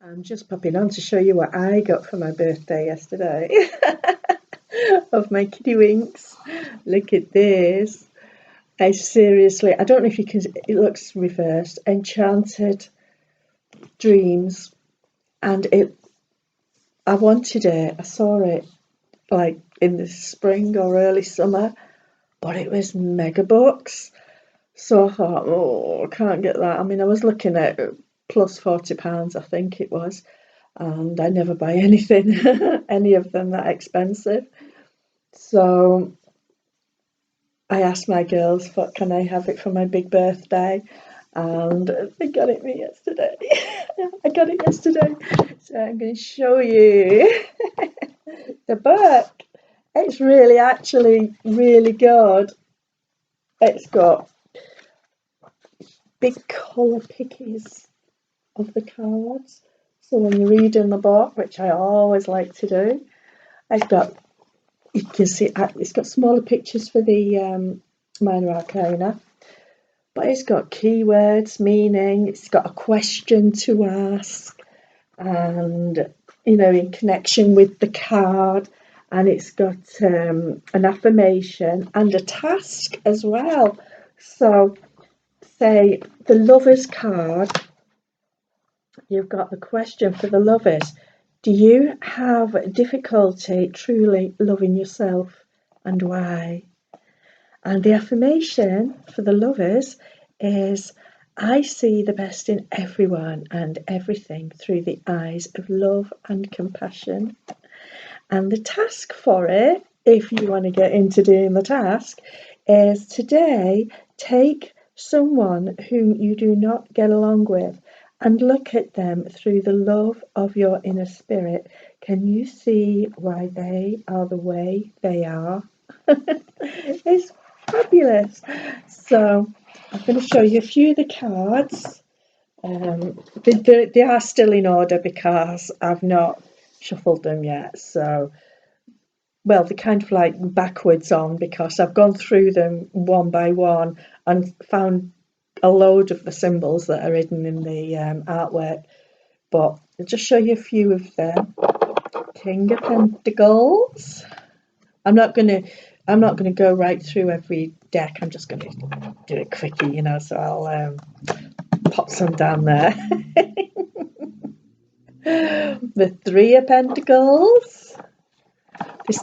I'm just popping on to show you what I got for my birthday yesterday of my kitty winks. Look at this. I seriously, I don't know if you can, it looks reversed. Enchanted Dreams. And I wanted it, I saw it like in the spring or early summer, but it was mega bucks. So I thought, oh, I can't get that. I mean, I was looking at plus £40, I think it was. And I never buy anything, any of them that expensive. So I asked my girls, "What can I have it for my big birthday?" And they got it me yesterday. I got it yesterday, so I'm going to show you the book. It's really, actually, really good. It's got big colour pickies of the cards. So when you're reading the book, which I always like to do, it's got you can see it's got smaller pictures for the minor arcana, but it's got keywords, meaning, it's got a question to ask, and in connection with the card, and it's got an affirmation and a task as well. So, say the lovers card, you've got the question for the lovers. Do you have difficulty truly loving yourself, and why? And the affirmation for the lovers is, I see the best in everyone and everything through the eyes of love and compassion. And the task for it, if you want to get into doing the task, is today take someone whom you do not get along with and look at them through the love of your inner spirit. Can you see why they are the way they are? It's fabulous. So I'm going to show you a few of the cards. They are still in order because I've not shuffled them yet. So, well, they're kind of like backwards on because I've gone through them one by one and found a load of the symbols that are hidden in the artwork. But I'll just show you a few of them. King of Pentacles. I'm not gonna go right through every deck. I'm just gonna do it quickie, so I'll pop some down there. The Three of Pentacles.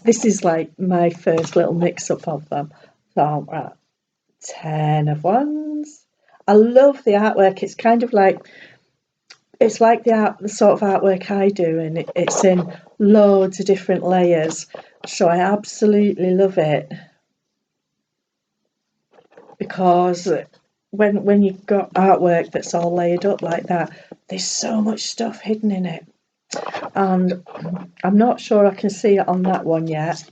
This is like my first little mix up of them. So Ten of Wands. I love the artwork. It's kind of like the sort of artwork I do, and it's in loads of different layers. So I absolutely love it, because when you've got artwork that's all laid up like that, there's so much stuff hidden in it. And I'm not sure I can see it on that one yet,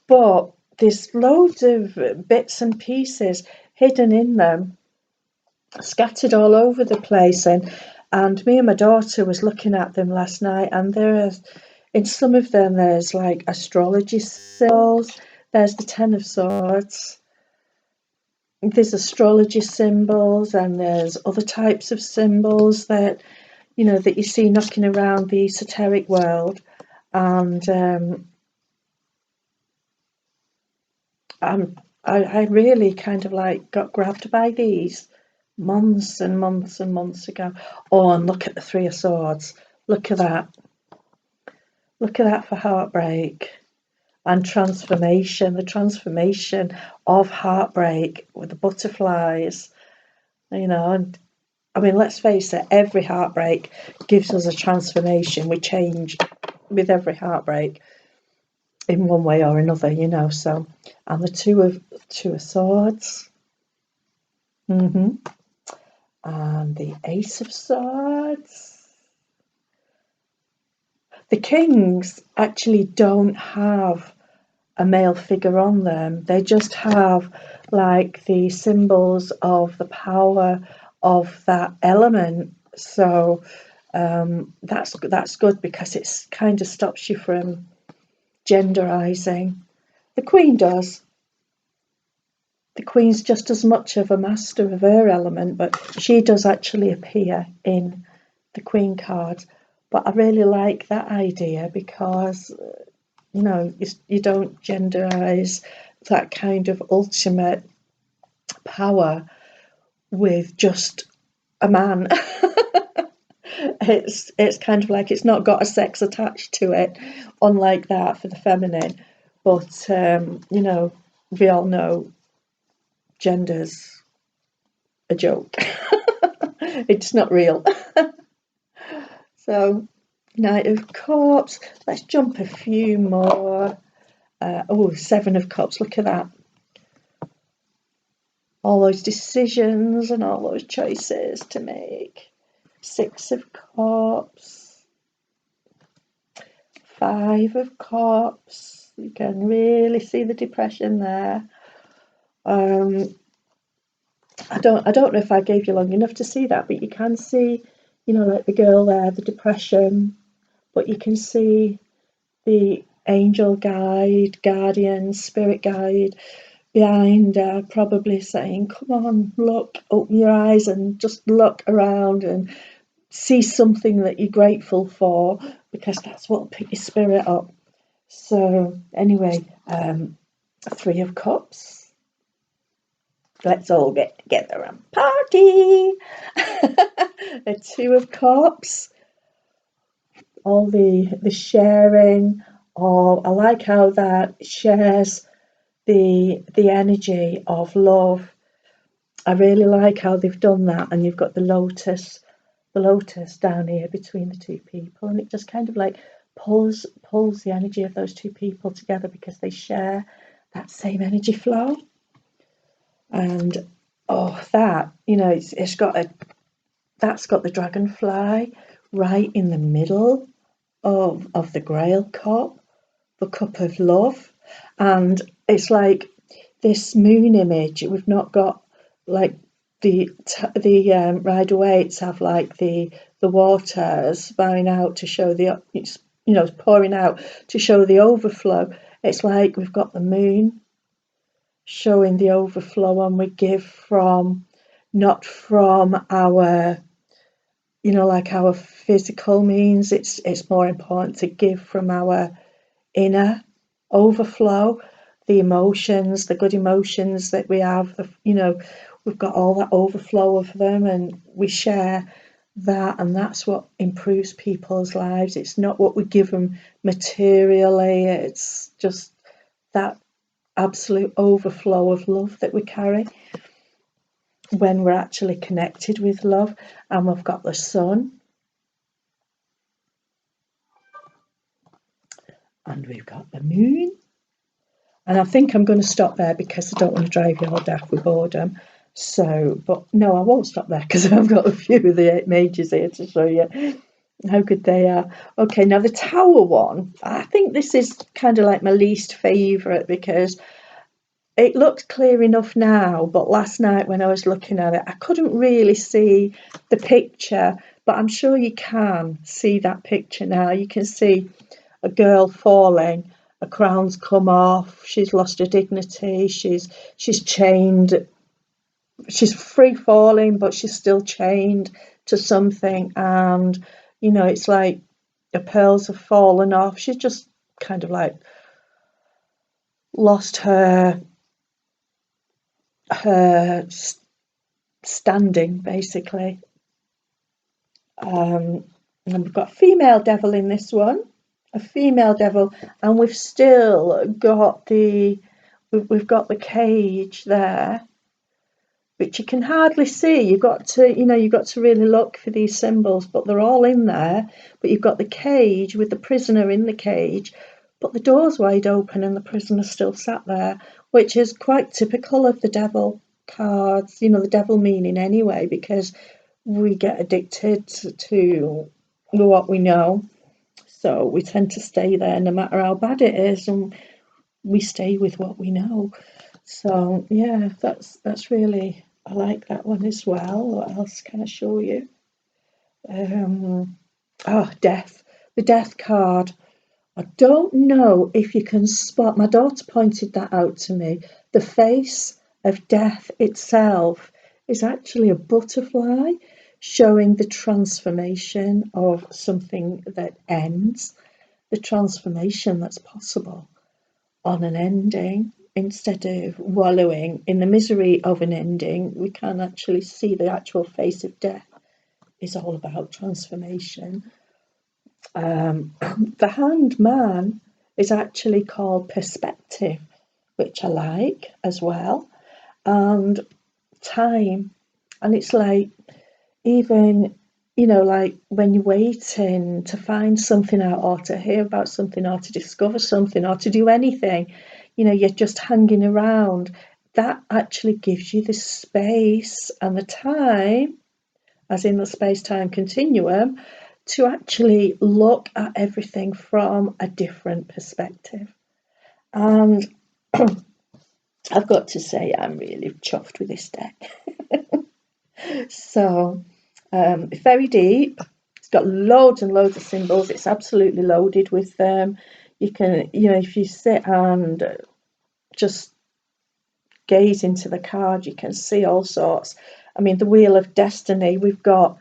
but there's loads of bits and pieces hidden in them, scattered all over the place. And me and my daughter was looking at them last night, and in some of them there's like astrology symbols. There's the Ten of Swords. There's astrology symbols, and there's other types of symbols that you see knocking around the esoteric world. And I really kind of like got grabbed by these months and months and months ago. Oh, and look at the Three of Swords. Look at that. Look at that for heartbreak and transformation. The transformation of heartbreak with the butterflies, and I mean, let's face it, every heartbreak gives us a transformation. We change with every heartbreak in one way or another, So, and the Two of Swords, and the Ace of Swords. The Kings actually don't have a male figure on them. They just have like the symbols of the power of that element. So that's good, because it kind of stops you from genderizing. The Queen does. The Queen's just as much of a master of her element, but she does actually appear in the Queen card. But I really like that idea because, you know, you don't genderize that kind of ultimate power with just a man. It's kind of like it's not got a sex attached to it, unlike that for the feminine. But you know, we all know gender's a joke. It's not real. So, Knight of Cups. Let's jump a few more. Oh, Seven of Cups. Look at that. All those decisions and all those choices to make. Six of Cups. Five of Cups. You can really see the depression there. I don't know if I gave you long enough to see that, but you can see, you know, like the girl there, the depression, but you can see the angel guide, guardian, spirit guide behind her, probably saying, come on, look, open your eyes and just look around and see something that you're grateful for, because that's what will pick your spirit up. So anyway, Three of Cups. Let's all get together and party. A Two of Cups. All the sharing. Oh, I like how that shares the energy of love. I really like how they've done that, and you've got the lotus down here between the two people, and it just kind of like pulls the energy of those two people together because they share that same energy flow. And oh, that, you know, that's got the dragonfly right in the middle of the Grail cup, the cup of love. And it's like this moon image. We've not got like the Rider-Waite's have like the waters pouring out to show it's pouring out to show the overflow. It's like we've got the moon showing the overflow, and we give from, not from our, you know, like our physical means. It's more important to give from our inner overflow, the emotions, the good emotions that we have, we've got all that overflow of them, and we share that, and that's what improves people's lives. It's not what we give them materially, it's just that absolute overflow of love that we carry when we're actually connected with love. And we've got the sun, and we've got the moon. And I think I'm going to stop there because I don't want to drive you all daft with boredom. So, but no, I won't stop there because I've got a few of the 8 mages here to show you how good they are. Okay, now the Tower one, I think this is kind of like my least favourite because it looks clear enough now, but last night when I was looking at it, I couldn't really see the picture, but I'm sure you can see that picture now. You can see a girl falling, a crown's come off, she's lost her dignity, she's chained, she's free falling, but she's still chained to something, and you know, it's like the pearls have fallen off. She's just kind of like lost her standing, basically. And we've got a female devil in this one, a female devil, and we've still got we've got the cage there, which you can hardly see. You've got to really look for these symbols, but they're all in there. But you've got the cage with the prisoner in the cage, but the door's wide open and the prisoner's still sat there, which is quite typical of the devil cards, you know, the devil meaning anyway, because we get addicted to what we know. So we tend to stay there no matter how bad it is, and we stay with what we know. So yeah, that's really, I like that one as well. What else can I show you? Death. The death card. I don't know if you can spot, my daughter pointed that out to me. The face of death itself is actually a butterfly. showing the transformation of something that ends, the transformation that's possible on an ending. Instead of wallowing in the misery of an ending, we can actually see the actual face of death is all about transformation. The Hanged Man is actually called Perspective, which I like as well, and time. And it's like, even, like when you're waiting to find something out, or to hear about something, or to discover something, or to do anything, you're just hanging around. That actually gives you the space and the time, as in the space-time continuum, to actually look at everything from a different perspective. And I've got to say, I'm really chuffed with this deck. So, very deep. It's got loads and loads of symbols. It's absolutely loaded with them. You can, if you sit and just gaze into the card, you can see all sorts. I mean, the Wheel of Destiny, we've got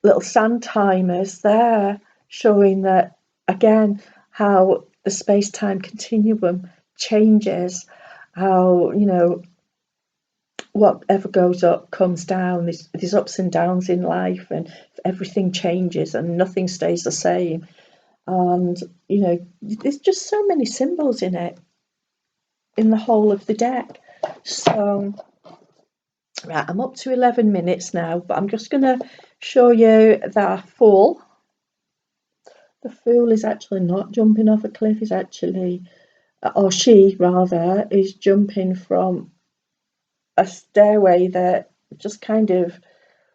little sand timers there showing that, again, how the space-time continuum changes, how, whatever goes up comes down. There's ups and downs in life, and everything changes and nothing stays the same. And there's just so many symbols in it, in the whole of the deck. So right, I'm up to 11 minutes now, but I'm just going to show you the Fool. The Fool is actually not jumping off a cliff. Is actually, or she rather, is jumping from a stairway that just kind of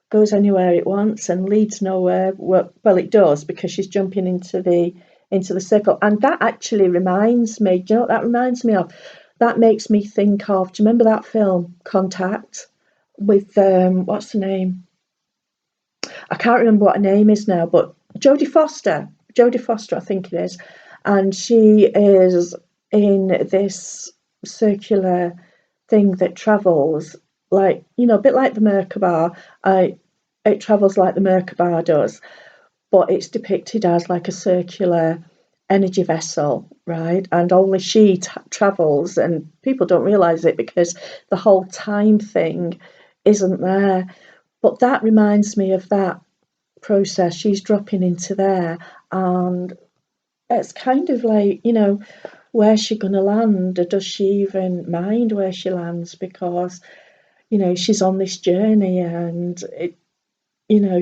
goes anywhere it wants and leads nowhere. Well, it does, because she's jumping into the circle. And that actually reminds me, do you know what that reminds me of? That makes me think of, do you remember that film Contact with what's the name? I can't remember what her name is now, but Jodie Foster, I think it is, and she is in this circular thing that travels like, a bit like the Merkaba. It travels like the Merkaba does, but it's depicted as like a circular energy vessel, right? And only she travels, and people don't realize it because the whole time thing isn't there. But that reminds me of that process. She's dropping into there, and it's kind of like, where's she going to land? Or does she even mind where she lands? Because, she's on this journey, and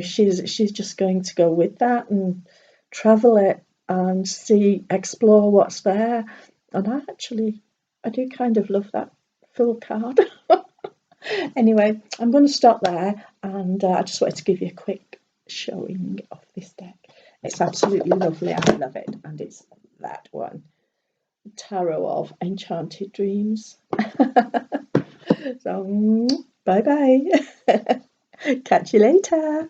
she's just going to go with that and travel it and explore what's there. And I do kind of love that full card. Anyway, I'm going to stop there, and I just wanted to give you a quick showing of this deck. It's absolutely lovely. I love it, and it's that one, Tarot of Enchanted Dreams. So, bye bye. Catch you later.